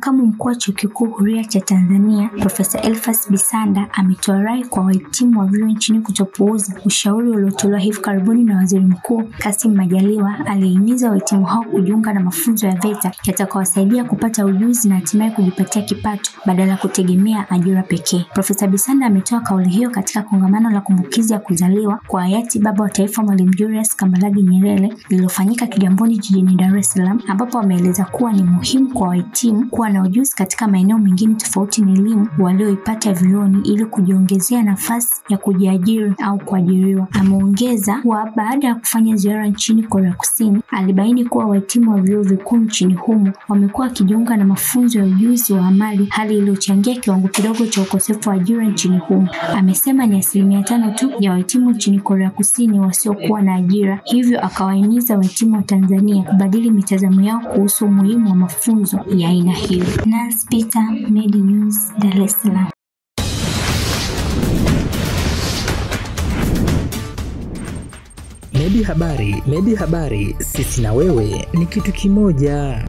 Makamu mkuu wa Chuo Kikuu Huria cha Tanzania, Profesa Elfas Bisanda, ametoa rai kwa wahitimu wa vyuo nchini kutopuuza ushauri uliotolewa hivi karibuni na Waziri Mkuu Kassim Majaliwa, aliyehimiza wahitimu hao kujiunga na mafunzo ya VETA yatakayowasaidia kupata ujuzi na hatimaye kujipatia kipato badala ya kutegemea ajira pekee. Profesa Bisanda ametoa kauli hiyo katika kongamano la kumbukizi ya kuzaliwa kwa hayati baba wa taifa Mwalimu Julius Kambarage Nyerere lililofanyika Kigamboni jijini Dar es Salaam, ambapo ameeleza kuwa ni muhimu kwa wahitimu kuwa na ujuzi katika maeneo mengine tofauti na elimu walioipata vyuoni ili kujiongezea nafasi ya kujiajiri au kuajiriwa. Ameongeza kuwa baada ya kufanya ziara nchini Korea Kusini, alibaini kuwa wahitimu wa vyuo vikuu nchini humo wamekuwa wakijiunga na mafunzo ya ujuzi wa amali, hali iliyochangia kiwango kidogo cha ukosefu wa ajira nchini humo. Amesema ni 5% tu ya wahitimu nchini Korea Kusini wasiokuwa na ajira, hivyo akawahimiza wahitimu wa Tanzania kubadili mitazamo yao kuhusu umuhimu wa mafunzo ya aina hiyo. Nance Peter, Medi News, Dar es Salaam. Medi Habari, sisi na wewe ni kitu kimoja.